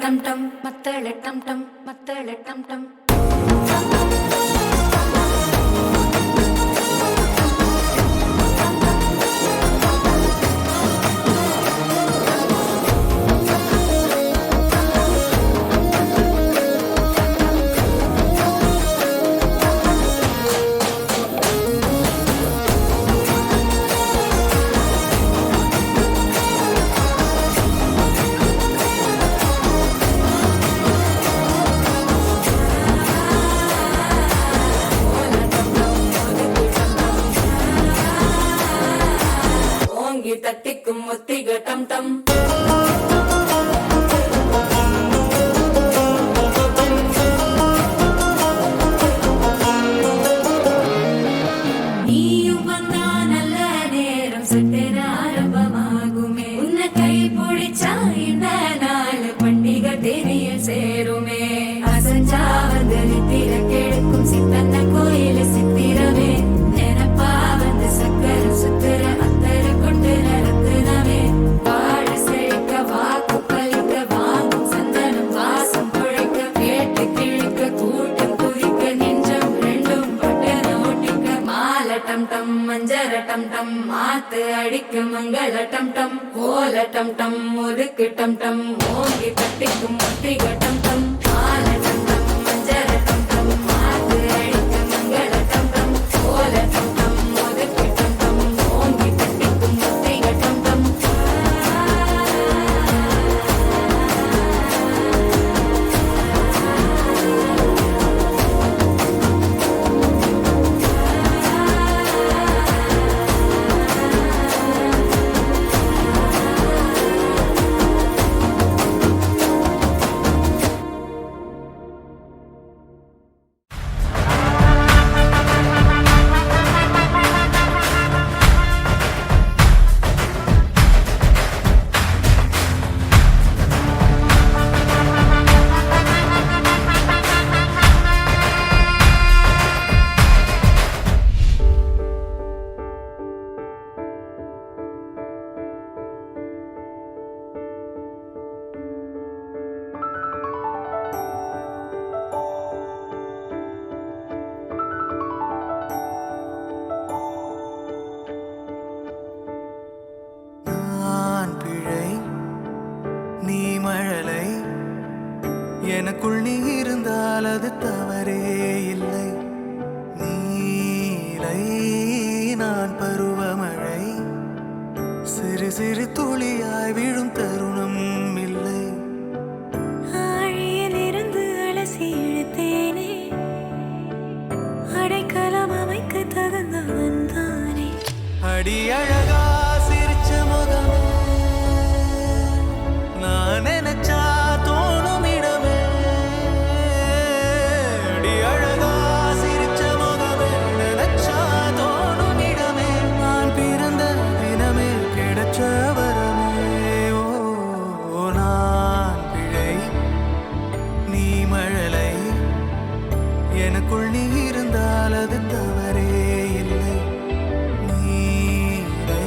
டம் டம் மத்தள டம் டம் மத்தள டம் டம் தட்டிக்கும் ஒத்திக டம் டம் நீயும் வந்தா நல்ல நேரம் சட்டென ஆரம்பமாகுமே உன்னை கை பிடிச்சா இந்த நாள் பண்டிகை தேனியில் சேருமே அசஞ்சா வந்து நித்திர கெடுக்கும் சித்தன்ன கோயில சித்திரமே நினப்பா வந்து சக்கர சுத்திர டம் டம் மஞ்சர டம் டம் மாத்து அடிக்கு மங்கள டம் டம் கோல டம் டம் முறுக்கு டம் டம் ஓங்கி தட்டிக்கும் முத்திக டம் டம் மால டம் டம் மஞ்சர டம் டம் மாத்து அடிக்கு மங்கள டம் டம் கோல டம் டம் முறுக்கு டம் டம் ஓங்கி தட்டிக்கும் முத்திக டம் டம் எனக்குள் நீ இருந்தால் அது தவறே இல்லை நீலை நான் பருவமழை சிறு சிறு துளியாய் விழும் தருணம் இல்லை ஆழியில் இருந்து அலசி இழுத்தேனே அடைக்கலம் அமைக்க தகுந்தவன் தானே அடி அழகா சிரிச்ச முகம் நான் நினைச்சா தோணும் இடமே அடி அழகா சிரிச்ச முகமே நினைச்சா தோணும் இடமே நான் பிறந்த தினமே கிடைச்ச வரமே ஓ நான் பிழை நீ மழலை எனக்குள் நீ இருந்தால் அது தவறே இல்லை நீரை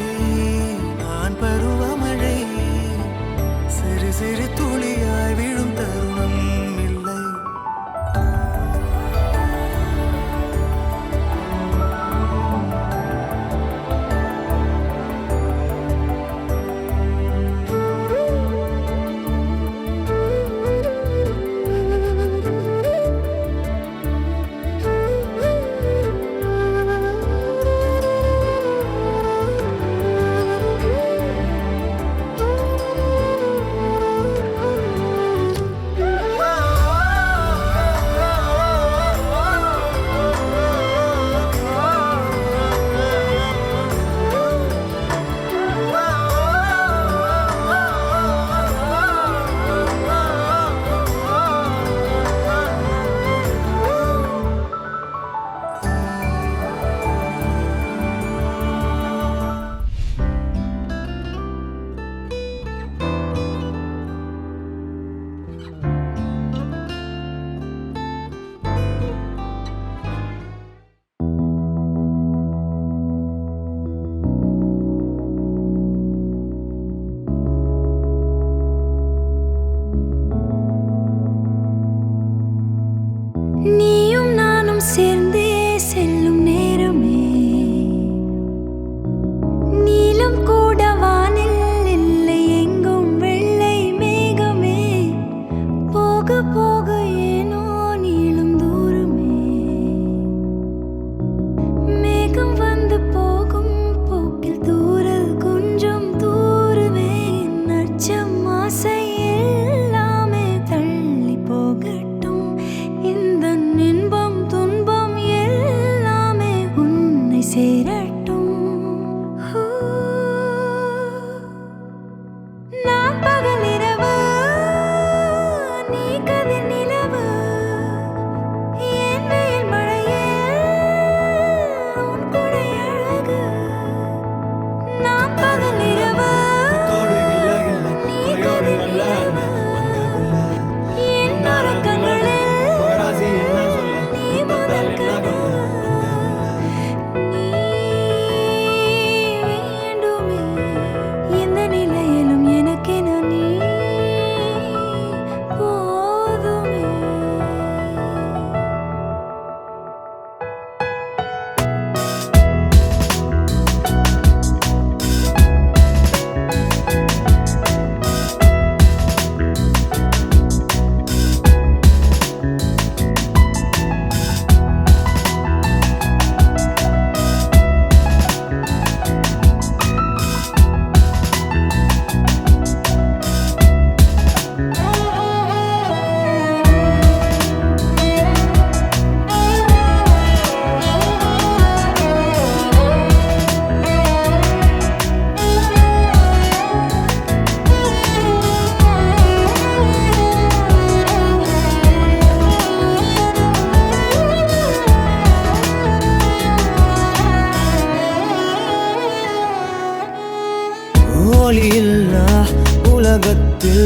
உலகத்தில்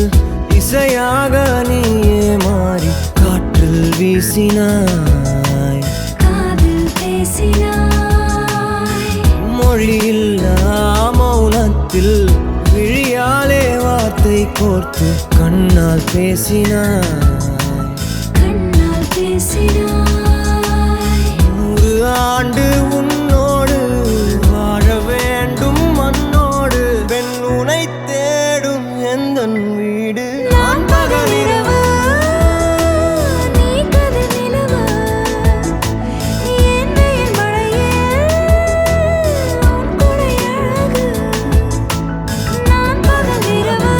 இசையாக நீயே மாறி காற்றில் வீசினாய், காதில் பேசினாய், மொழியில்லா மௌனத்தில் விழியாலே வார்த்தை கோர்த்து கண்ணால் பேசினாய், கண்ணால் பேசினாய். 100 ஆண்டு உன்னோடு வாழ வேண்டும் மண்ணோடு, பெண் உனை தேடும் எந்தன் வீடு. நான் பகலிரவு, நீ கதிர் நிலவு, என் வெயில் மழையில் உன் கொடை அழகு. நான் பகலிரவு,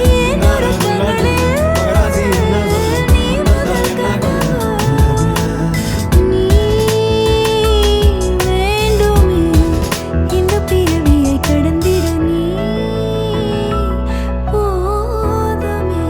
என் உறக்கங்களில் நீ முதல் கனவு. நீ வேண்டுமே இந்த பிறவியை கடந்திட, நீ போதுமே.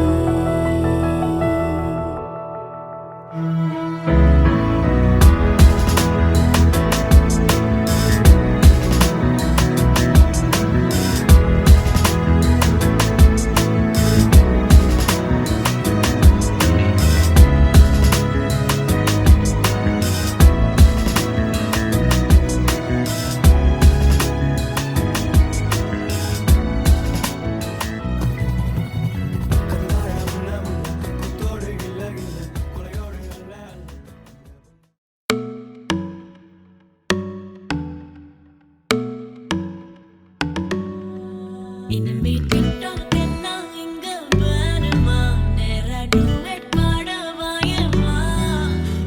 இனிமே டிக்டாக் எல்லாம் இங்க வேணுமா? நேரா duet பாட வாயேம்மா.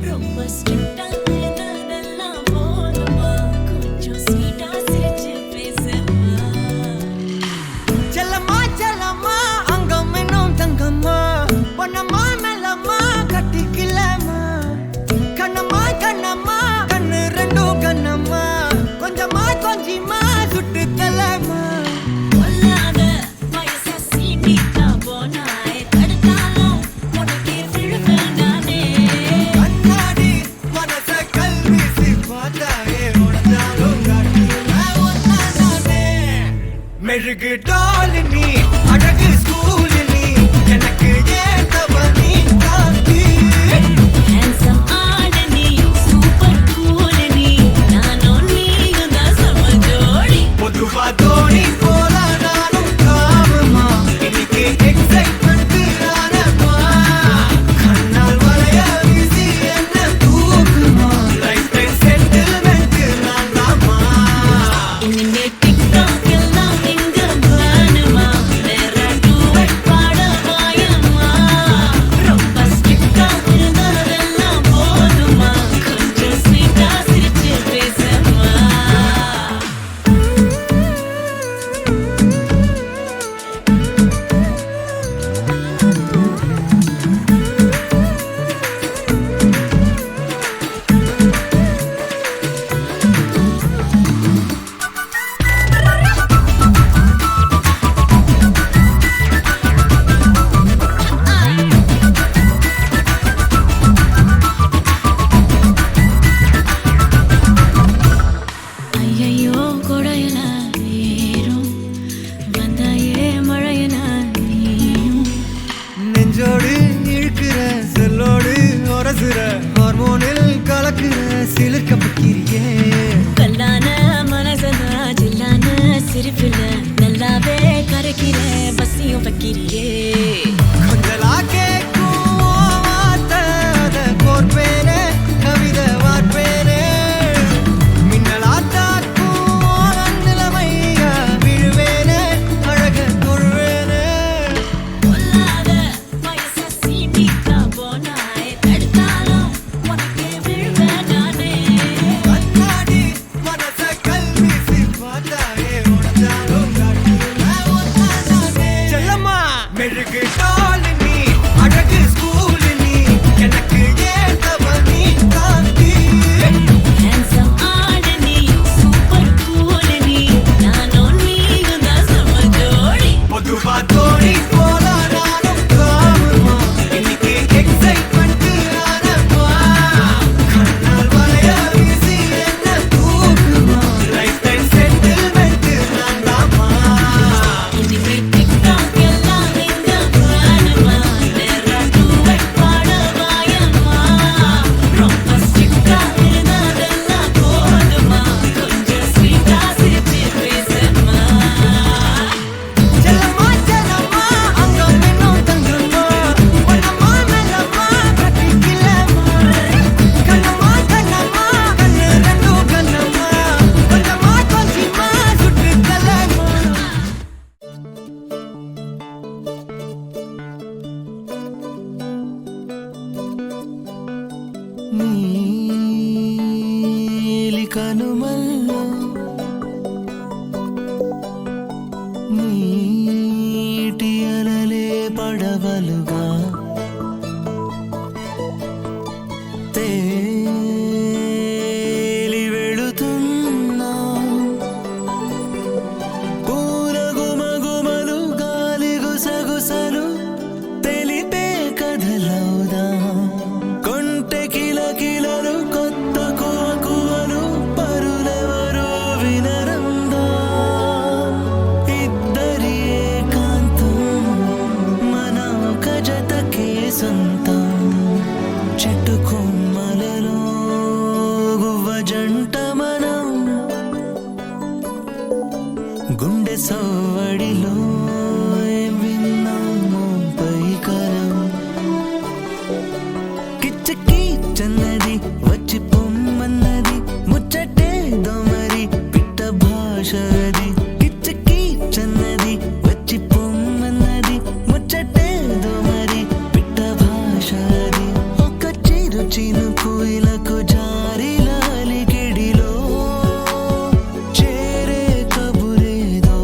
ரொம்ப ஸ்ட்ரிக்டா இருந்ததெல்லாம் போதுமா? கொஞ்சம் ஸ்வீட்டா சிரிச்சு பேசுமா. செல்லம்மா செல்லம்மா அங்கம் இன்னும் தங்கம்மா, பொன்னம்மா மெல்லம்மா கட்டிக்கலம்மா, கண்ணம்மா கண்ணம்மா கண்ணு ரெண்டும் கண்ணம்மா, கொஞ்சம்மா கொஞ்சிம்மா சுட்டு தலம்மா. கொல்லாத வயசை சீண்டிட்டா போனாய், தடுத்தாலும் உனக்கே விழுவேன் நானே. கண்ணாடி மனச கல்வீசி பார்த்தாயே உடஞ்சாலும் காட்டுவேன் ஒன்னானே. மெழுகு டால் நீ, அழகு ஸ்கூல் நீ, எனக்கு ஏத்தவ நீ காந்தி. Handsome ஆட நீ, super cool நீ, நானும் நீயும் தான் சம ஜோடி. பொதுவா தோணி போல நானும் காமமா, இன்னைக்கு எக்ஸைட்மெண்ட் ஆனமா, கண்ணால் வளைய வீசி என்ன தூக்குமா, லைஃப் டைம் செட்டில்மெண்ட் நான் தாமா. இனிமே டிக்டாக் எல்லாம் இங்க வேணுமா? நேரா duet பாட வாயேம்மா. ரொம்ப ஸ்ட்ரிக்டா இருந்ததெல்லாம் போதுமா? கொஞ்சம் ஸ்வீட்டா சிரிச்சு பேசுமா. ஐயையோ கொடையல ஏறும், வந்தாயே மழையன நீயும். நெஞ்சோடு இழுக்கிற செல்லோடு உரசுற ஹார்மோனில் கலக்குற சிலிர்க்க பக்கிரியே. கல்லான மனசனா ஜில்லான சிரிப்புல நல்லாவே கரைக்கிற பசியும் வைக்கிறியே. கொஞ்சலா கேட்கும் வார்த்தை அத கோர்ப்பேனே, கவிதை வார்ப்பேனே, மின்னலா தாக்கும் நிலைமையா விழுவேனே, அழக தொழுவேனே. கொல்லாத வயசை சீண்டிட்டா போனாய், தடுத்தாலும் నీలి కనుమల్లో నీటి అలలే పడవలుగా తేలి వెళుతున్నా పూల గుమగుమలు గాలి గుసగుసలు తెలిపే కథలవుదా కొంటె కిలకిలలు కొత్త కువకువలు పరులెవరో వినరంగా ఇద్దరి ఏకాంతం మన ఒక జతకే సొంతం చెట్టు కొమ్మలలో గువ్వ జంట మనం గుండె సవ్వడిలో ఏం విన్నామో పైకరం కిచ్చకి చన్నది వచ్చి పొమ్మన్నది ముచ్చటే దోమరి పిట్ట భాషది కిచ్చకి చన్నది వచ్చి పొమ్మన్నది ముచ్చటే దోమరి పిట్ట భాషది ఒక చిరు చినుకు ఇలకు జారి లాలికిడిలో చేరే కబురేదో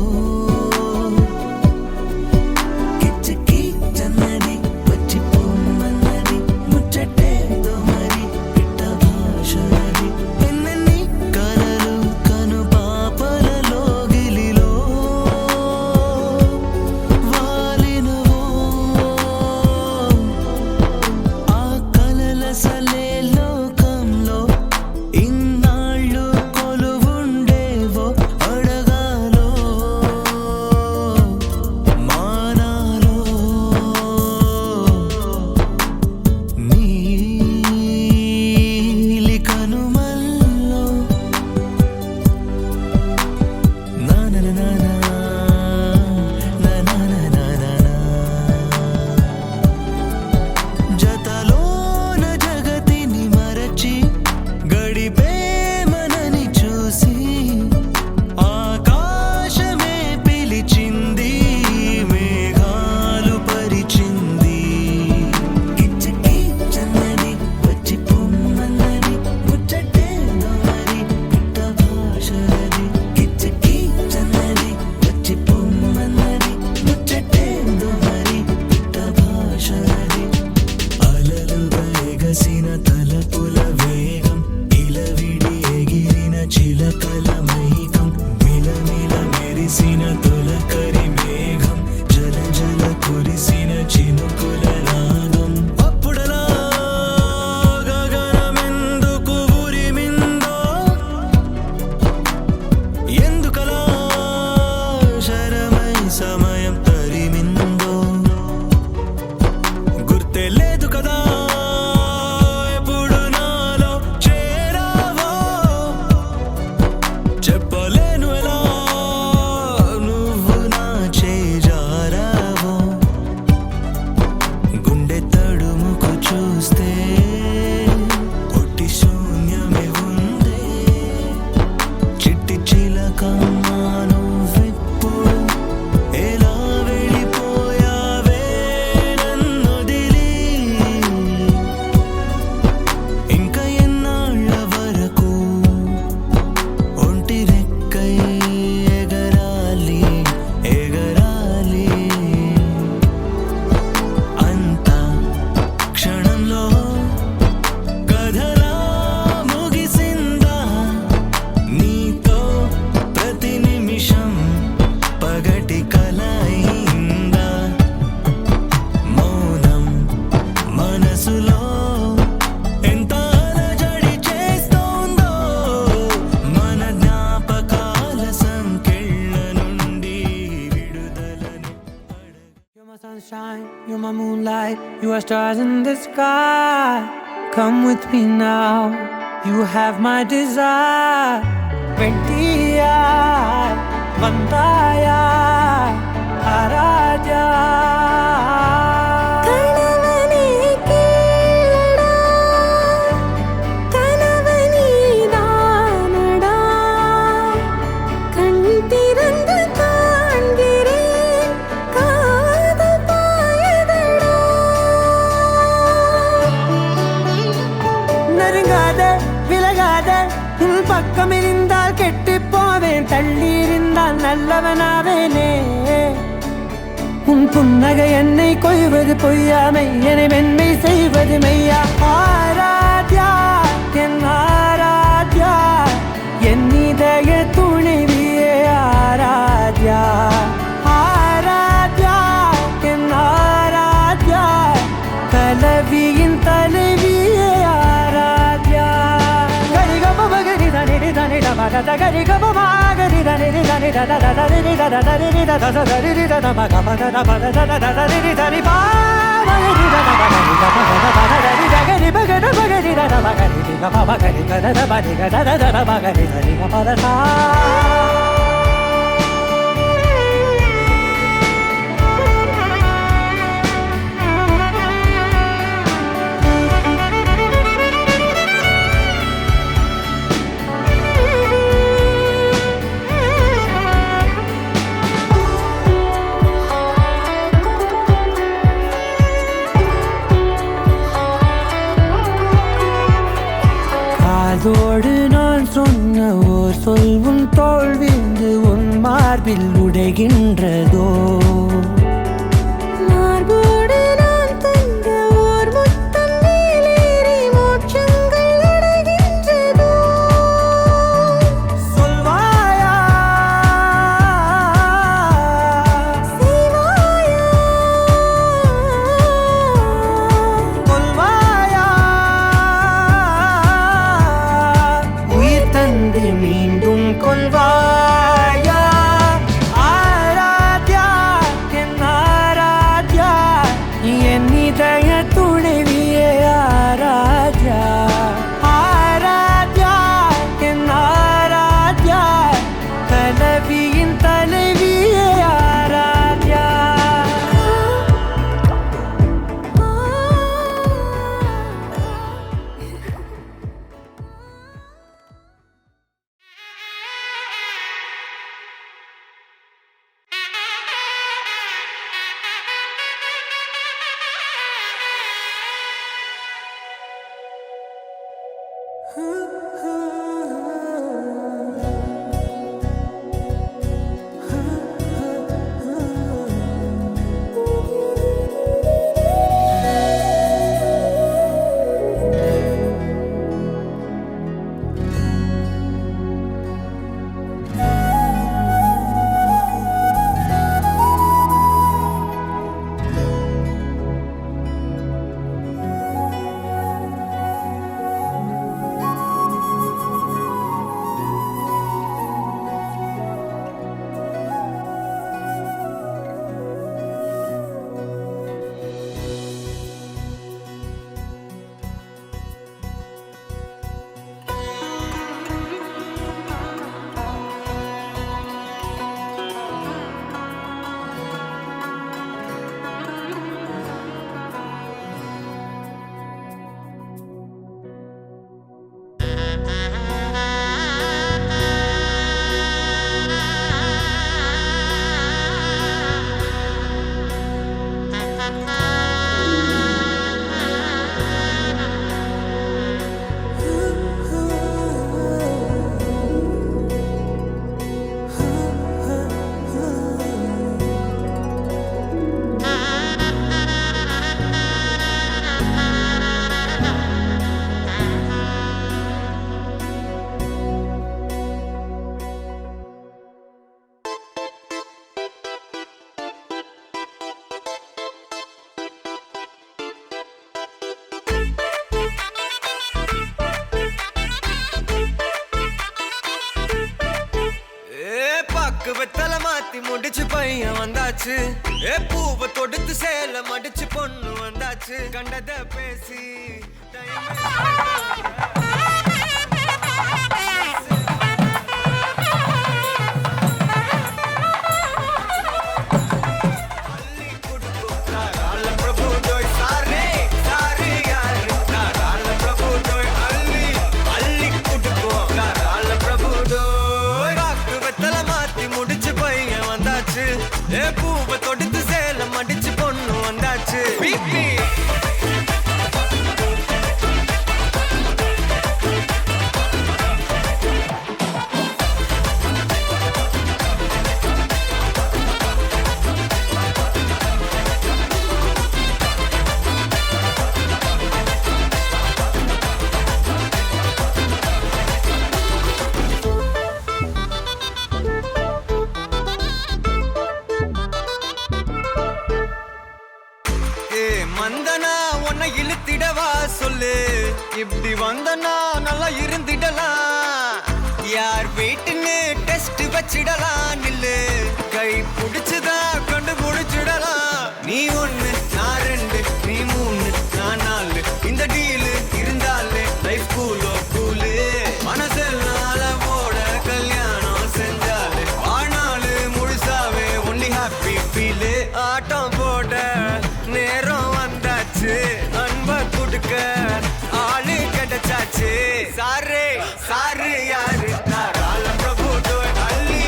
కిచ్చకి చన్నది వచ్చి పొమ్మన్నది ముచ్చటే దోమరి పిట్ట భాషది ఎన్నెన్ని కలలు కను పాపలలో గిలిలో వాలినవో ఆ కలల సలే లోకంలో ఇన్నాళ్ళు కొలువుండేవో అడగాలో మానాలో నీలి కనుమల్లో నానననానా నానననానా జతలోన జగతిని మరచి గడిపే మనని చూసి ఆకాశమే పిలిచింది మేఘాలు పరిచింది కిచ్చకి చన్నది వచ్చి పొమ్మన్నది ముచ్చటే దోమరి పిట్ట భాషది కిచ్చకి చన్నది వచ్చి పొమ్మన్నది ముచ్చటే దోమరి పిట్ట భాషది అలలుగా ఎగసిన తలపుల వేగం ఇలవిడి ఎగిరిన చిలకల మైకం మిలమిల మెరిసిన తొలకరి మేఘం జల జల కురిసిన చినుకుల రాగం అప్పుడలా గగనమెందుకు ఉరిమిందో ఎందుకలా శరమై సమయం తరిమిందో గుర్తే లేదు కదా ఎప్పుడు నాలో చేరావో చెప్పలేను ఎలా నువ్వు నా చేజారావో గుండె తడుముకు చూస్తే ఒట్టి శూన్యమే ఉందే చిట్టి చిలక నువ్వెప్పుడు ఎలా వెళ్ళిపోయావే నన్నొదిలి ఇంకా ఎన్నాళ్ళ వరకు ఒంటి రెక్కై ఎగరాలి ఎగరాలి అంత క్షణంలో కథలా ముగిసిందా నీతో ప్రతి నిమిషం పగటి కల అయిందా మౌనం మనసులో ఎంత అలజడి చేస్తోందో మన జ్ఞాపకాల సంకెళ్ళ నుండి విడుదలని You're my sunshine, you're my moonlight, you are stars in the sky. Come with me now, you have my desire. Ventia, Vandaya, Araja. கணவனே கேளடா கணவனே தானடா கண் திறந்து காண்கிறேன் காதல் பாயதடா நெருங்காதே விலகாதே உன் பக்கம் இருந்தால் கெட்டு போவேன் தள்ளி இருந்தால் நல்லவனாவேனே உன் புன்னகை என்னை கொய்வது பொய்யாமை என்னை மென்மை செய்வது மெய்யா ஆராத்யா என் ஆராத்யா என் இதய துணைவியே ஆராத்யா ஆராத்யா என் ஆராத்யா கலவியின் தலைவியே ஆராத்யா கரிகம மகரி தனி தனி மகத கரிகம மகரி தனி தனி தனி தனி தனி தனி தனி மகமத மத தனி தனி பா மகரி தனி மகரி ஜகரி மகர மகரி தன மகரி திக மகரி தன மகரி தன மகரி தனி மத சா அதோடு நான் சொன்ன ஓர் சொல் உன் தோல் வீழ்ந்து உன் மார்பில் உடைகின்றதோ மார்போடு நான் தந்த ஓர் முத்தம் மேலேறி மோட்சங்கள் அடைகின்றதோ சொல்வாயா செய்வாயா கொல்வாயா உயிர் தந்து மீண்டும் கொல்வாயா ஆராத்யா என் ஆராத்யா என் இதய துணைவியே ஆராத்யா ஆராத்யா என் ஆராத்யா கலவியின் தலைவியே ஆராத்யா வெத்தல மாத்தி முடிச்சு பையன் வந்தாச்சு பூவை தொடுத்து சேல மடிச்சு பொண்ணு வந்தாச்சு கண்டத பேசி பூவை தொடுத்து சேல மடிச்சு பொண்ணு வந்தாச்சு நில்லு இப்படி வந்தனா நல்லா இருந்திடலாம் யார் வீட்டுன்னு டெஸ்ட் வச்சிடலாம் நில்லு கை பிடிச்சுதா கண்டு முடிச்சிடலாம் நீ ஒண்ணு நான் ரெண்டு நீ மூணு நான் நாலு இந்த டீலு இருந்தாலே லைஃப் கூலோ கூலு மனசெல்லாம் போட கல்யாணம் செஞ்சாலே ஆனாலு முழுசாவே ஒன்லி ஹாப்பி ஃபீலு ஆட்டம் போட நேரம் வந்தாச்சு அன்ப கொடுக்க ஆளு கிடைச்சாச்சு சாரு சாரு யாரு தாராள பிரபு தோய் அள்ளி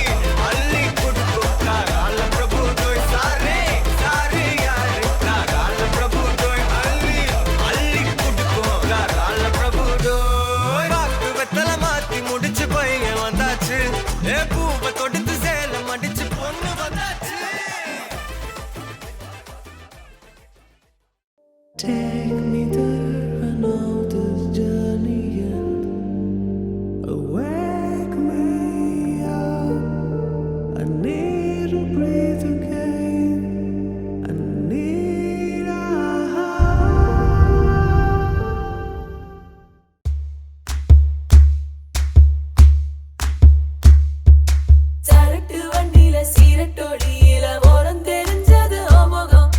அள்ளி கொடுக்கும் தாராள பிரபு தோய் சாரு சாரு யாரு தாராள பிரபு தோய் அள்ளி அள்ளி கொடுக்கும் தாராள பிரபு தோய் பாக்கு வெத்தல மாத்தி முடிச்சு பையன் வந்தாச்சு ஏ பூவை தொடுத்து சேலம் அடிச்சு பொண்ணு வந்தாச்சு Take me there, I know this journey ends. Wake me up, I need to breathe again. I need a shirt வண்டியில சீரட்டோடியில ஓரம் தெரிஞ்சது ஓமுகம்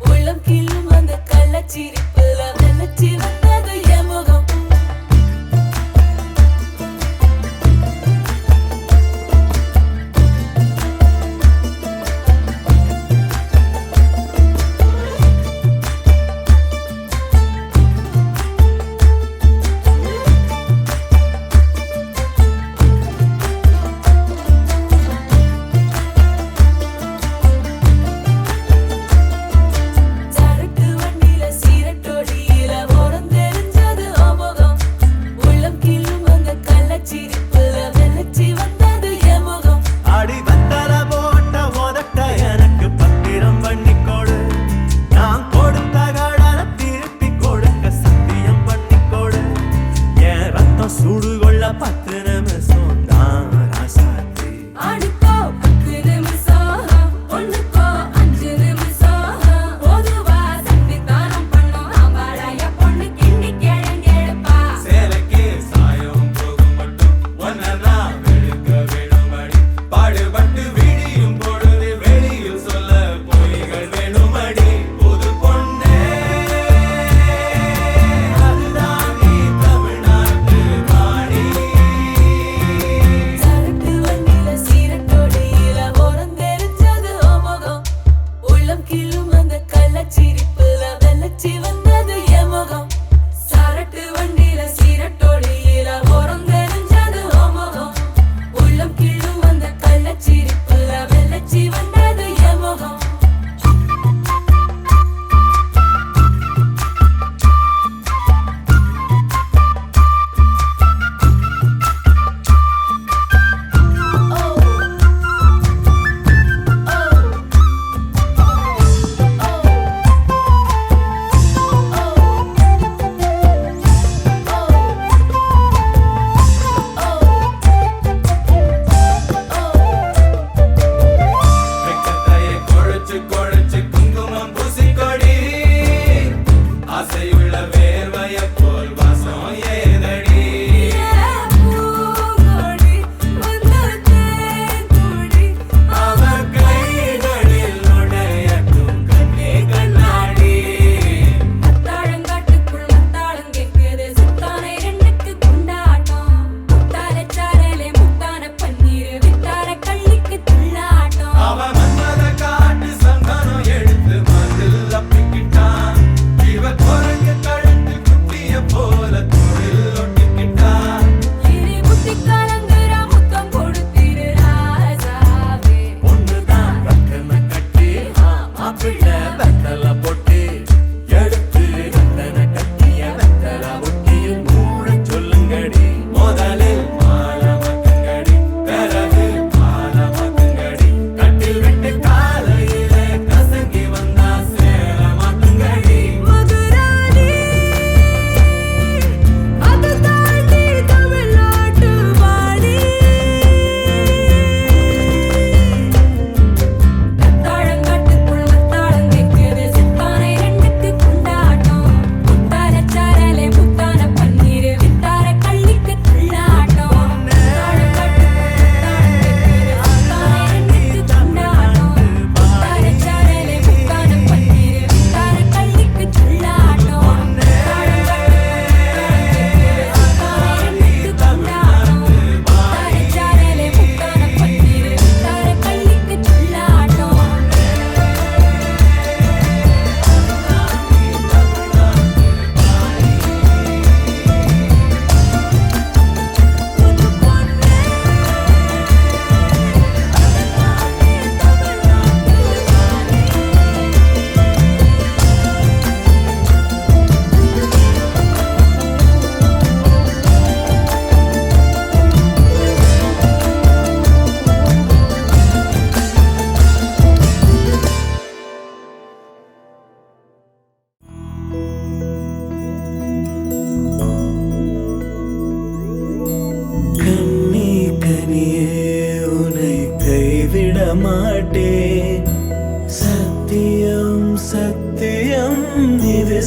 உள்ளம் கிள்ளும் அந்த கள்ளச்சிரிப்புல வெள்ளச்சி வந்தது என் முகம் சரட்டு வண்டியில சீரட்டோடியில ஓரம் தெரிஞ்சது ஓமுகம் உள்ளம் கிள்ளும் அந்த கள்ளச்சிரிப்புல வெள்ளச்சி வந்தது என் முகம் அடி வத்தல போட்ட உதட்ட எனக்கு பத்திரம் பண்ணிக்கொடு நான் கொடுத்த கடனை திருப்பி கொடுக்க சத்தியம் பண்ணிக்கொடு என் ரத்தம் சூடுகொள்ள 10 நிமிஷம் தான் ராசாத்தி ஆடுக்கோ 10 நிமிஷம் ஒண்ணுக்கோ 5 நிமிஷம் பொதுவா சத்திதானம் பண்ணோம் ஆம்பாளைய பொண்ணு கிண்டி கிழங்கெடுப்பா சேலைக்கு சாயம் போகும் மட்டும் ஒன்னதான் வெளுக்க வேணுமடி பாடுபட்டு விடியும் பொழுது வெளியில் சொல்ல பொய்கள் வேணுமடி புது பொண்ணே அதுதான் நீ தமிழ்நாட்டு வாடி சரட்டு வண்டியில சீரட்டோடியில ஓரம் தெரிஞ்சது ஓமுகம் உள்ளம் கிள்ளும் அந்த கள்ளச்சிரிப்புல வெள்ளச்சி வந்தது என் முகம் சரட்டு வண்டியில சீரட்டோடியில ஓரம் தெரிஞ்சது ஓமுகம் உள்ளம் கிள்ளும் அந்த கள்ளச்சிரிப்புல வெள்ளச்சி வந்தது என் முகம் வெக்கத்தையே கொழைச்சு கொழைச்சு குங்குமம் பூசிக்கொடி ஆசையுள்ள வேர்வைய போல் வாசம் ஏதடி அவ கைகளில் நுழையட்டும் கண்ணே கண்ணாடி தாழங்காட்டுக்குள் மத்தாளம் கேட்குது சுத்தானை ரெண்டுக்கு குண்டாட்டம் முத்தார சாரலே முத்தான பன்னீர் வித்தார கள்ளிக்கு துள்ளாட்டம் அவ மன்மத காட்டு சந்தனம் எடுத்து மதில் அப்பிக்கிட்டான் இவ குரங்கு கழுத்து குட்டிய போல தொழில் ஒட்டிக்கிட்டான் இனி புத்தி கலங்குற முத்தம் கொடுத்திரு ராசாவே ஒண்ணுதான் ரத்தன கட்டி மாப்பிள்ளை வெத்தல பொட்டி எடுத்து ரத்தன கட்டிய வெத்தல பொட்டியில் மூட சொல்லுங்கடி முதலில் மாலமக்குங்கடி பிறகு மாலமக்குங்கடி கட்டில் விட்டு காலையில கசங்கி வந்தா சேர மாட்டுங்கடி மதுராணி அது தாண்டி தமிழ்நாட்டு வாடி தாழங்காட்டுக்குள்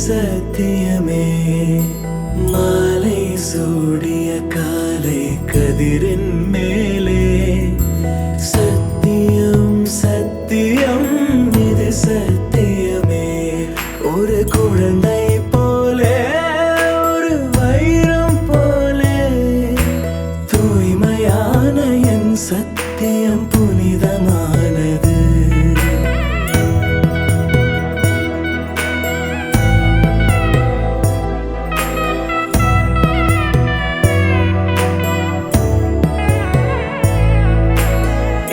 சத்தியமே மாலை சூடிய காலை கதிரின் மேலே சத்தியம் சத்தியம் இது சத்தியமே ஒரு குழந்தை போலே ஒரு வைரம் போலே தூய்மையான என் சத்தியம் புனிதமானது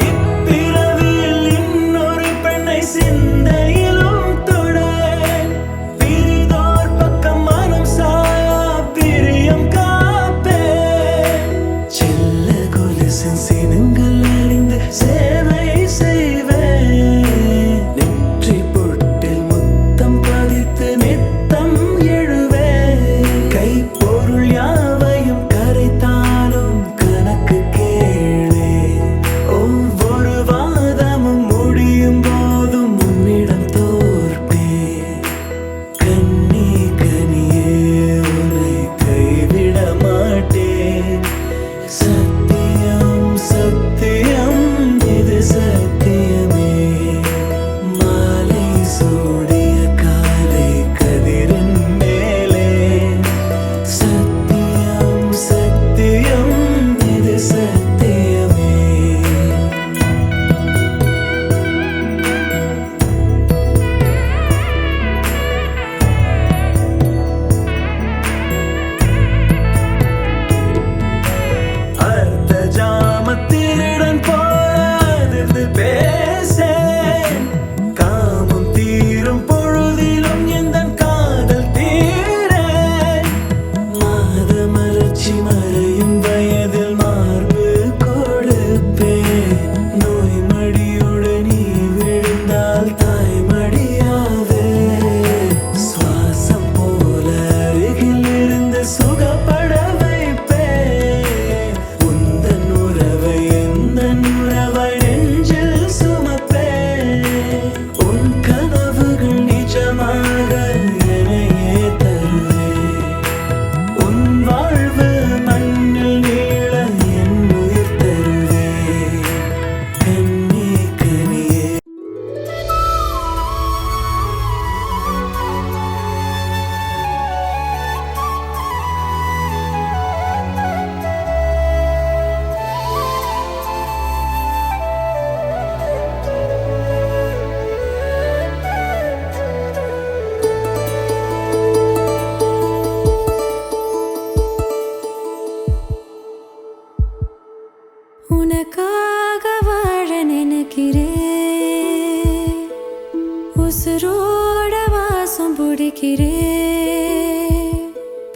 இப்பிறவியில் இன்னொரு பெண்ணை சிந்தையிலும் தொட பிரிதோர் பக்கம் மனம் சாயா பிரியம் காப்பேன் செல்ல கொலுசின் சினங்கள் அறிந்து சேவை செய்வேன் நெற்றி பொட்டில் முத்தம் பதித்து நித்தம் எழுவேன் கைப்பொருள் யாவையும் கரைத்தாலும் கணக்கு கேளே ஒவ்வொரு வாதமும் முடியும் போதும் உன்னிடம் தோற்பேன் கண்ணி கனியே உன்னை கைவிட மாட்டேன் சத்தியம் சத்தியம் இது சத்தியமே மாலை சூடிய காலை கதிரின் மேலே சத்தியம் சத்தியம் இது சத்தியமே அர்த்த ஜாமத்திருடன் போல அதிர்ந்து பேசேன் காமம் தீரும் பொழுதிலும் எந்தன் காதல் தீரேன் மாத மலர்ச்சி மறையும் வயதில் மார்பு கொடுப்பேன் நோய் மடியுடன் நீ விழுந்தால் தாய் மடியாவே சுவாசம் போல அருகில் இருந்து சுகப்பட வைப்பேன் உந்தன் உறவை எந்தன் உறவை நெஞ்சில் சுமப்பேன் உன் கனவுகள் நிஜமாக என்னையே தருவேன் உன் வாழ்வு மண்ணில் நீள என் உயிர் தருவேன் கண்ணே கனியே உனக்காக வாழ நினைக்கிறேன் உசுரோட வாசம் பிடிக்கிறேன்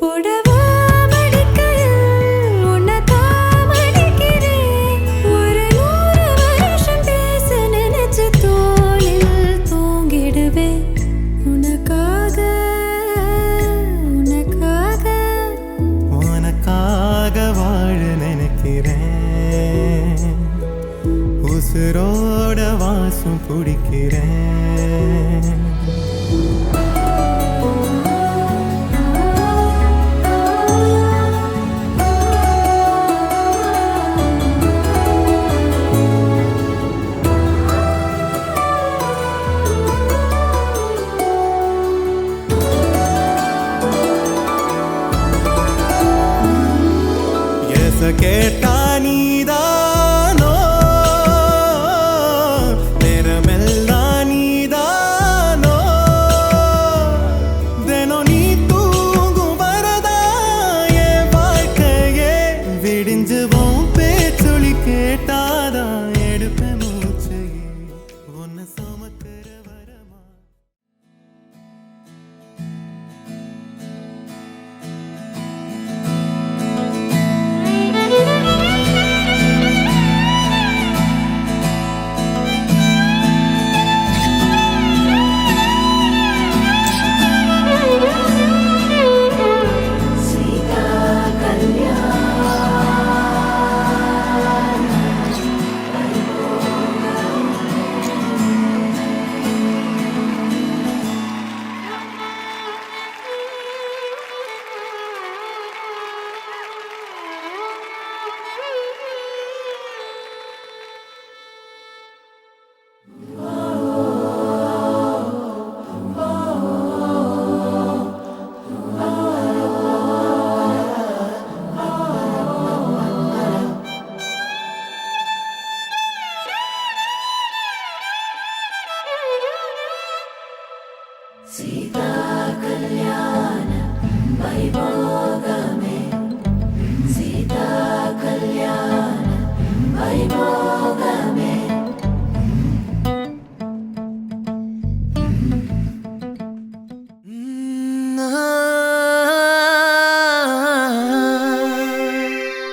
புடவா மடிக்கையில் உன்னைத்தான் மடிக்கிறேன் ஒரு 100 வருஷம் பேச நினைச்சு தோளில் தூங்கிடுவேன் உனக்காக உனக்காக உனக்காக வாழ நினைக்கிறேன் உசுரோட வாசம் பிடிக்கிறேன் கேட்டா நீதானோ நேரமெல்லாம் நீதானோ தினம் நீ தூங்கும் வரதா என் வாழ்க்கையே விடிஞ்சுவோம் பேச்சொலி கேட்டாதான் எடுப்பேன் மூச்சையே உன்னை சுமக்கிற வரமா Thank you.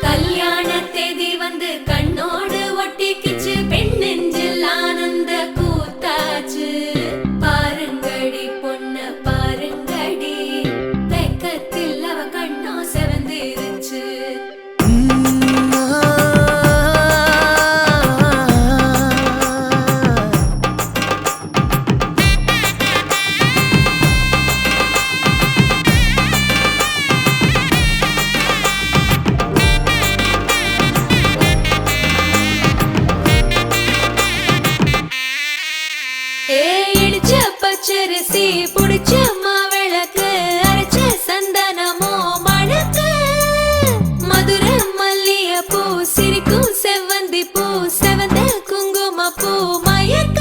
கல்யாண தேதி வந்து கண்ணோடு ஒட்டிக்கிச்சு பெண் நெஞ்சில் ஆனந்த கூத்தாச்சு பாருங்கடி பொண்ண பாருங்கடி வெக்கத்தில் அவ கண்ணோ செவந்திருச்சு இடிச்ச பச்சரிசி புடிச்ச மாவிளக்கு அரைச்ச சந்தனமோ மணக்கு மதுரை மல்லிய பூ சிரிக்கும் செவ்வந்தி பூ செவந்த குங்கும பூ மயக்க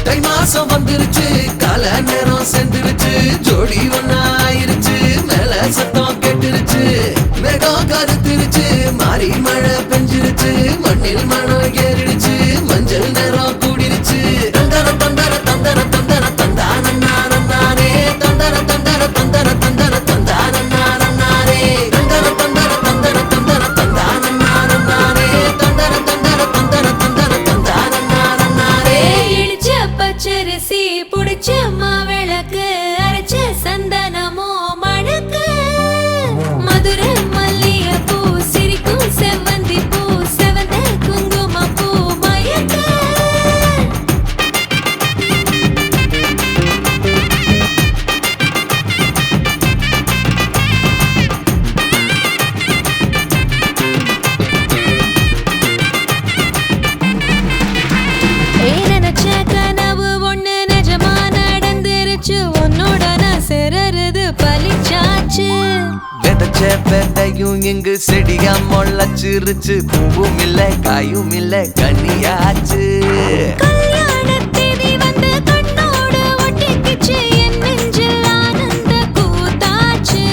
தை மாசம் வந்துருச்சு கால நேரம் சென்றுருச்சு ஜோடி ஒன்னா ஆயிருச்சு மேல சத்தம் கேட்டுருச்சு மேகம் கருத்துருச்சு மாறி மழை பெஞ்சிருச்சு மண்ணில் மனம் ஏறிடுச்சு மஞ்சள் நேரம் கூடிருச்சு தந்தர தந்தர தந்தர தந்தர தந்தானே தந்தர தந்தர தந்தர தந்தர தந்தானே தந்தர தந்தர தந்தர தந்தர தந்தானே தந்தர தந்தர தந்தர தந்தர தந்தானே இடிச்ச பச்சரிசி புடிச்ச மாவிளக்கு அரைச்ச சந்தனமோ மணக்கு மதுரை மல்லிய பூ சிரிக்கும் செவ்வந்தி பூ செவந்த குங்கும பூ மயக்க நினைச்ச கனவு ஒண்ணு நிஜமா நடந்துருச்சு உன்னோட நான் சிறருது பலிச்சாச்சு விதைச்ச விதையும் இங்கு செடியா முளைச்சிருச்சு பூவும் இல்ல காயும் இல்ல கனியாச்சு கல்யாண தேதி வந்து கண்ணோடு ஒட்டிக்கிச்சு என் நெஞ்சில் ஆனந்த கூத்தாச்சு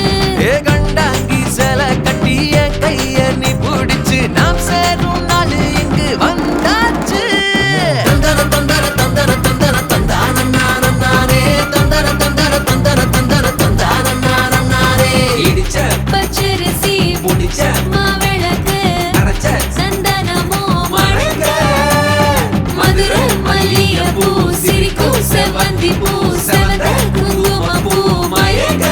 ஏ கண்டாங்கி சில கட்டி என் கைய நீ பிடிச்சு நாம் சேரும் நாள் இங்கு வந்தாச்சு தந்தர தந்தர தந்தர தந்தர தந்தானே தந்தர தந்தர தந்தர தந்தர தந்தானே இடிச்ச பச்சரிசி புடிச்ச மாவிளக்கு அரைச்ச சந்தனமோ மணக்க மதுரை மல்லிய பூ சிரிக்கும் செவ்வந்தி பூ செவந்த குங்கும பூ மயக்க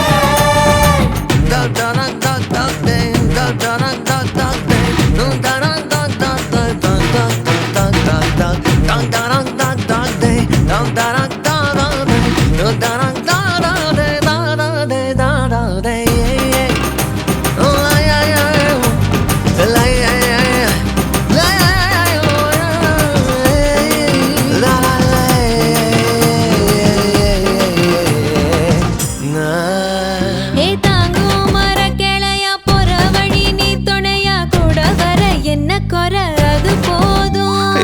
ஏ தாங்கும் மர கிளையா போற வழி நீ துணையா கூட வர என்ன குறை அது போதும்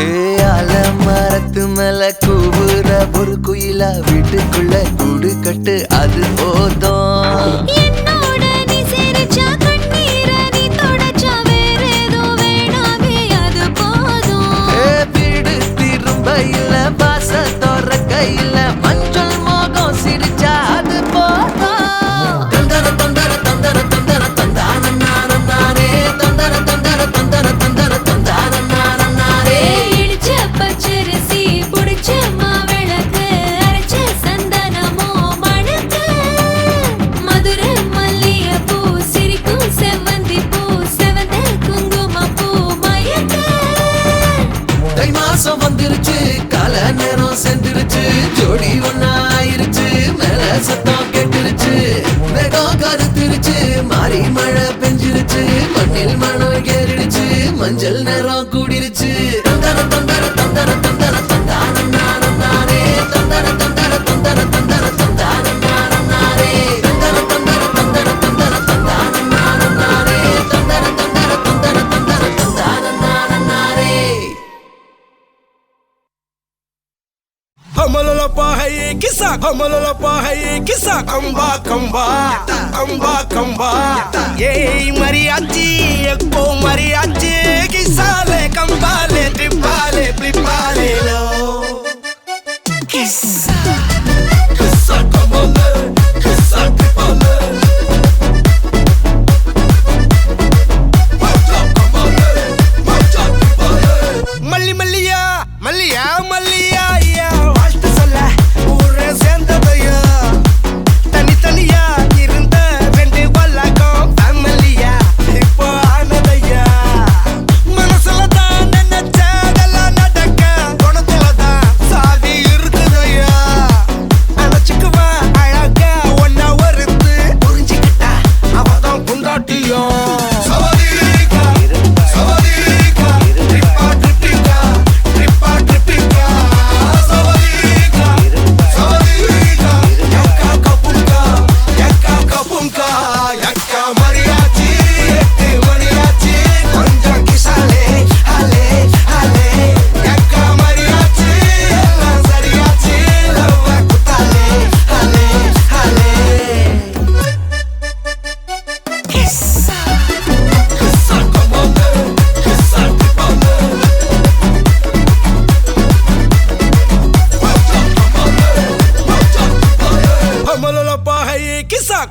மரத்து மேல கூவுற ஒரு குயிலா வீட்டுக்குள்ள கூடு கட்டு அது போதும் என்னோட நீ சிரிச்சா கண்ணீர நீ தொடச்சா வேற ஏதோ வேணாமே அது போதும் வீடு திரும்ப இல்ல பாச தோற கையில மஞ்சள் மோகம் சிரிச்சா அது போதும் தந்தர தந்தர தந்தர தந்தர தந்தானே தந்தர தந்தர தந்தர தந்தர தந்தானே இடிச்ச பச்சரிசி புடிச்ச மாவிளக்கு அரைச்ச சந்தனமோ மணக்க மதுரை மல்லிய பூ சிரிக்கும் செவ்வந்தி பூ செவந்த குங்கும பூ மயக்க தை மாசம் வந்துருச்சு கால நேரம் சென்றுருச்சு ஜோடி ஒன்னா ஆயிருச்சு மேல சத்தம் கேட்டுருச்சு மேகம் கருத்துருச்சு மாறி மழை பெஞ்சிருச்சு மண்ணில் மனம் ஏறிடுச்சு மஞ்சள் நேரம் கூடிருச்சு தந்தர தந்தர தந்தர தந்தர தந்தானே தந்தர தந்தர தந்தர தந்தர தந்தானே தந்தர தந்தர தந்தர தந்தர தந்தானே தந்தர தந்தர தந்தர தந்தர தந்தானே I'm a Homololopa hai kisa, homololopa hai kisa, kamba kamba, kamba kamba. Yey mariachi, ekko mariachi, kisale kambale, tripale, plipale lo. Kisa, kisa kambale, kisa tripale. மல்லி மல்லியா மல்லியா மல்லியா ஐயா வாழ்த்து சொல்ல ஊரே சேர்ந்ததையா தனித்தனியா இருந்த ரெண்டு வல்லகம் ஃபேமிலியா இப்போ ஆனதையா மனசுல தான் நினைச்சதெல்லாம் நடக்க குணத்துல தான் சாவி இருக்குதையா அணைச்சுக்குவா அழகா ஒன்னா ஒருத்து புரிஞ்சுக்கிட்டா அவதான் புண்டாட்டியும்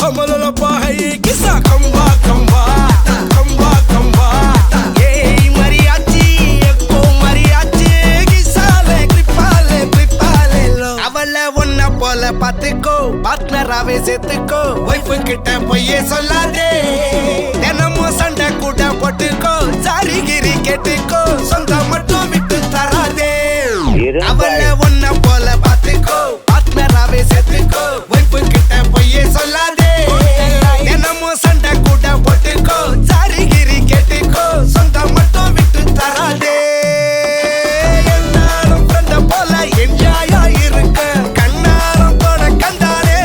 Homololopa hai kisa, kamba kamba, kamba kamba. Yey mariachi, ekko mariachi, kisale kripale, kripale lo. அவளை ஒன்ன போல பாத்துக்கோ, பார்ட்னராவே சேர்த்துக்கோ, வைஃபு கிட்ட பொய்யே சொல்லாதே, தினமும் சண்டை கூட போட்டுக்கோ, சாரிகிரி கேட்டுக்கோ, சொந்தம் மட்டும் விட்டு தராதே. அவளை ஒன்ன போல பாத்துக்கோ, பார்ட்னராவே சேர்த்துக்கோ, வைஃபு கிட்ட பொய்யே சொல்லாதே, தினமும் சண்டை கூட போட்டுக்கோ, சாரிகிரி கேட்டுக்கோ, சொந்தம் மட்டும் விட்டு தராதே. எல்லாரும் ஃப்ரெண்ட போல என்ஜாயா இருக்க, கண்ணாரம் போட கண்டாரே.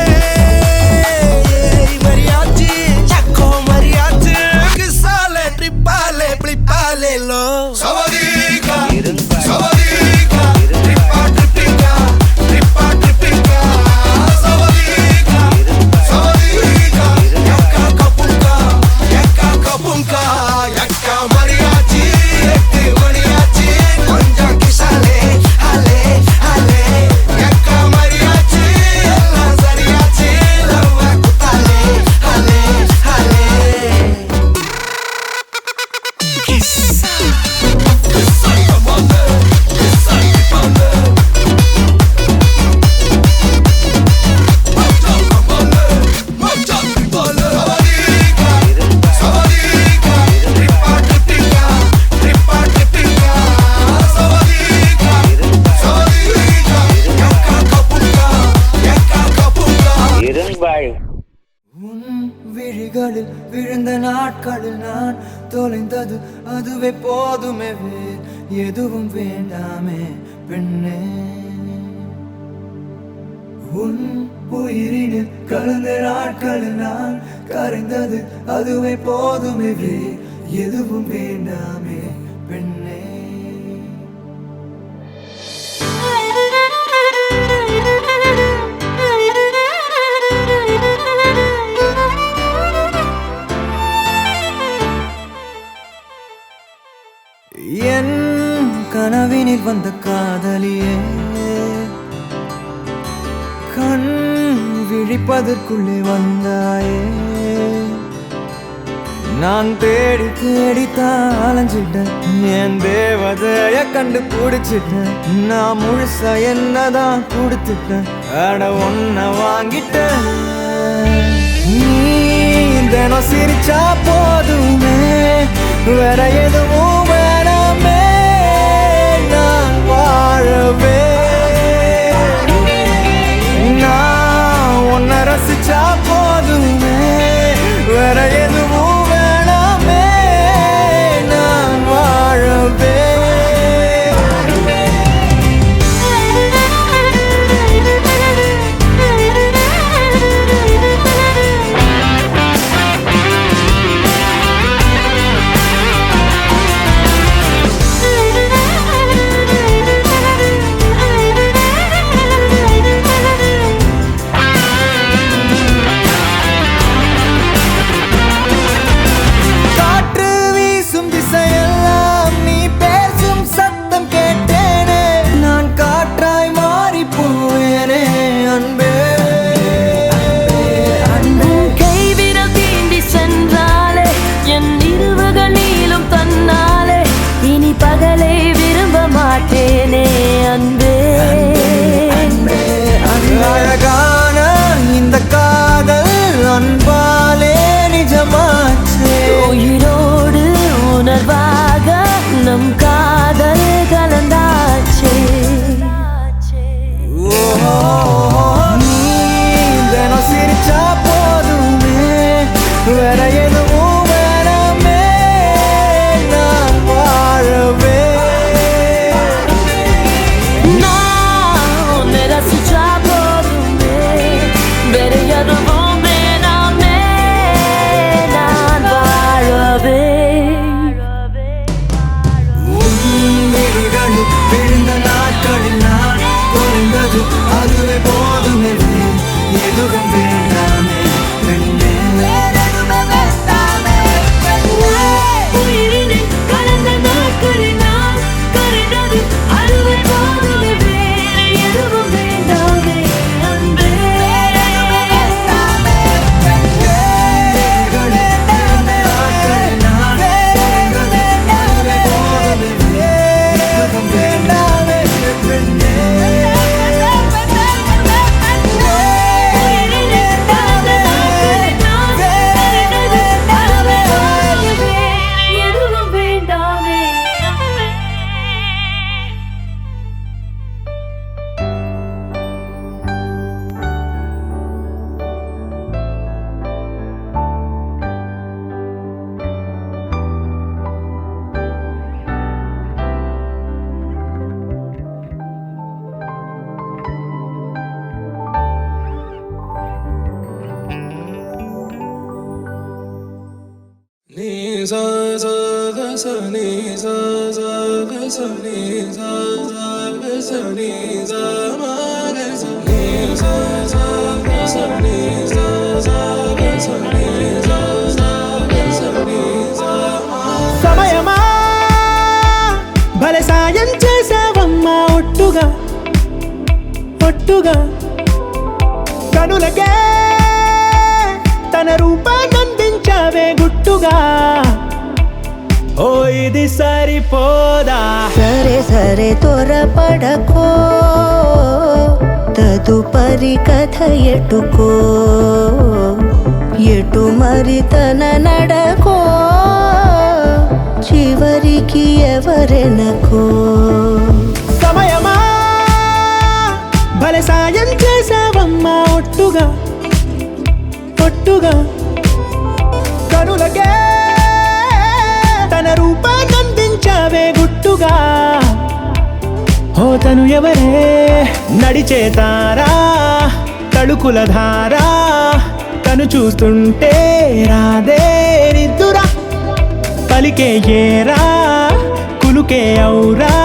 மரியாச்சி சக்கோ மரியாச்சி, கிசாலே ட்ரிப்பாலே பிளிப்பாலே லோ. சவதிகா சவதிகா ட்ரிப்பா ட்ரிப்பிங்கா, ட்ரிப்பா ட்ரிப்பிங்கா. சவதிகா சவதிகா யக்கா கப்புங்கா, யக்கா கப்புங்கா, யக்கா மரியாச்சி, எட்டு மணியாச்சி, கொஞ்சம் கிசாலே ஹலே ஹலே. யக்கா மரியாச்சி, எல்லாம் சரியாச்சி, லவ்வ குத்தாலே ஹலே ஹலே. கிசா கிசா கமாலே, கிசா கிபாலே. மச்சா கமாலே, மச்சா கிபாலே. சவதிகா சவதிகா ட்ரிப்பா ட்ரிப்பிங்கா, ட்ரிப்பா ட்ரிப்பிங்கா. சவதிகா சவதிகா யக்கா கப்புங்கா, யக்கா கப்புங்கா. உன் விழிகளில் விழுந்த நாட்களில் நான் தொலைந்தது அதுவே போதுமே, வேறு எதுவும் வேண்டாமே பெண்ணே. உன் உயிரினில் கலந்த நாட்களில் நான் கரைந்தது அதுவே போதுமே, வேறு எதுவும் வேண்டாமே பெண்ணே. என் கனவினில் வந்த காதலியே, கண் விழிப்பதற்குள்ளே வந்தாயே. நான் தேடி தேடித்தான் அலைஞ்சிட்டேன், என் தேவதைய கண்டு பிடிச்சிட்டேன். நான் முழுசா என்னதான் கொடுத்துட்டேன், அட ஒன்ன வாங்கிட்டேன். நீ தினம் சிரிச்சா போதுமே, வேற எதுவும் வேணாமே, நான் வாழவே. நான் உன்னை ரசிச்சா போதுமே, வேற எதுவும் வேணாமே, நான் வாழவே. sa sa ga sa ni sa sa ga sa ni sa sa ga sa ni sa ma ga sa ni sa sa ga sa ni sa sa ga sa ni sa sa ga sa ni sa ma సమయమా భలే సాయం చేసావమ్మా ఒట్టుగా ఒట్టుగా కనులకే తన రూపాన్నందించావే గుట్టుగా ఓ ఇది సరిపోదా సరే సరే త్వరపడకో తదుపరి కథ ఎటుకో ఎటు మరి తన నడకో చివరికి ఎవరెనకో సమయమా భలే సాయం చేసావమ్మా ఒట్టుగా ఒట్టుగా కనులకే తన రూపాన్నందించావే గుట్టుగా ఓ తను ఎవరే నడిచే తారా తడుకుల ధారా తను చూస్తుంటే రాదే నిద్దురా పలికే ఏరా కులుకే ఔరా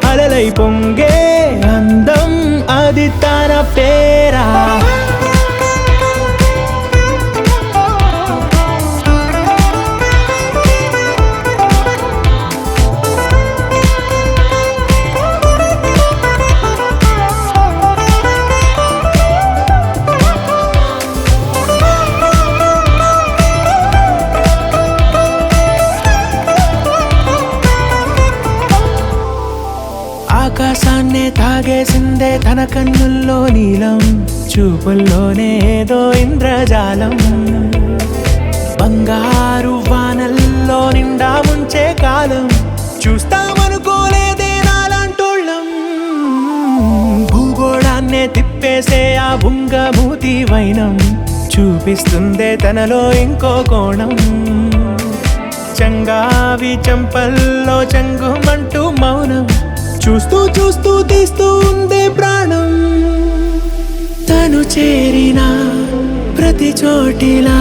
అలలై పొంగే అందం అది తన పేరా ఆకాశాన్నే తాగేసిందే తన కన్నుల్లో నీలం చూపుల్లోనే ఏదో ఇంద్రజాలం బంగారు వానల్లో నిండా ముంచే కాలం చూస్తామనుకోలేదే నాలాంటోళ్ళం భూగోళాన్నే తిప్పేసే ఆ బుంగమూతి వైనం చూపిస్తుందే తనలో ఇంకో కోణం చంగావి చంపల్లో చంగుమంటూ మౌనం చూస్తూ చూస్తూ తీస్తూ ఉందే ప్రాణం తను చేరిన ప్రతి చోటిలా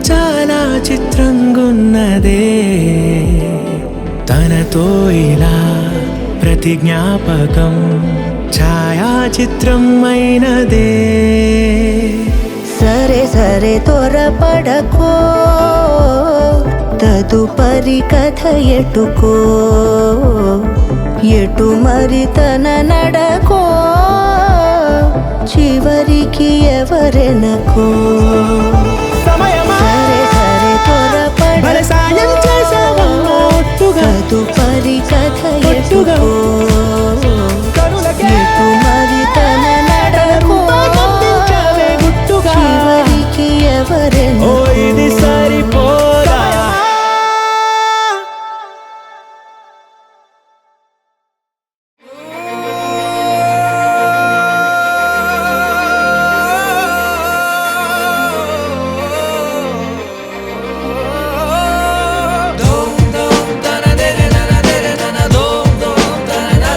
చాలా చిత్రంగున్నదే తనతో ఇలా ప్రతి జ్ఞాపకం ఛాయాచిత్రం అయినదే సరే సరే త్వరపడకో తదుపరి కథ ఎటుకో ఎటు మరి తన నడకో చివరికి ఎవరెనకో సమయమా సరే సరే భలే సాయం చేసావమ్మా ఒట్టుగా తదుపరి కథ ఒట్టుగా ఎటుకో కనులకే ఎటు మరి తన నడకో రూపాన్నందించావే గుట్టుగా చివరికి ఓ ఎవరెనకో ఇది సరిపోదా dom dom da na de na na de na na dom dom da na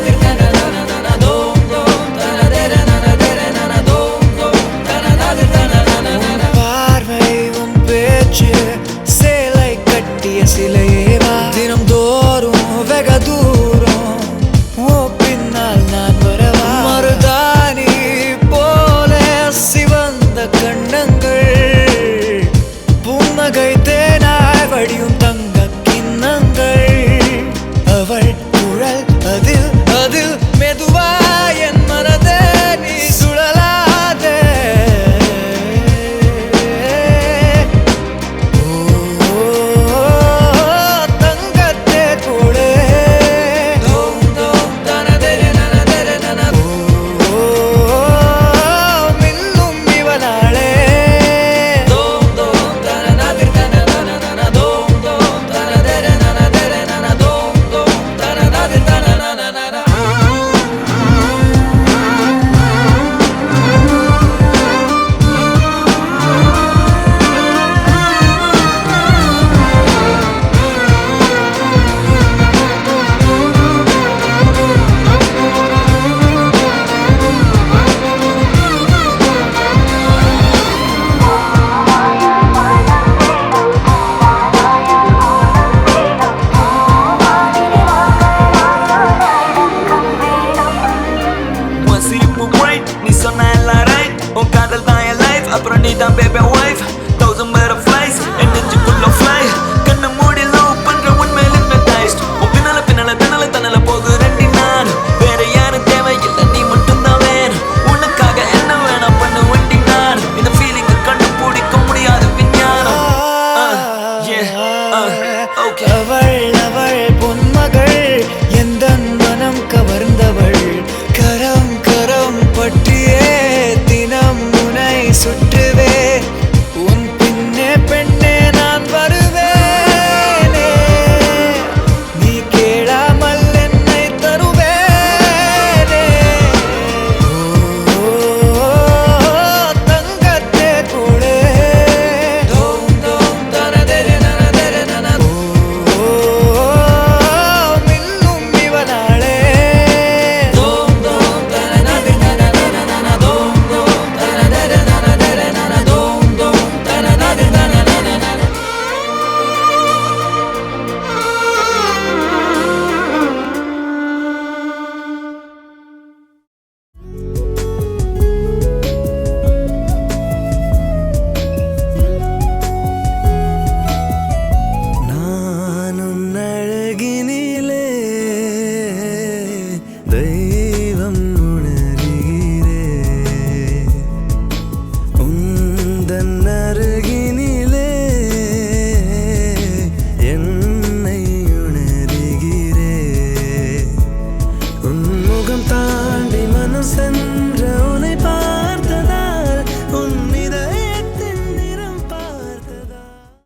great நீ சொன்ன எல்லாம் right உன் காதல் தான் என் life அப்புறம் நீ தான் baby wife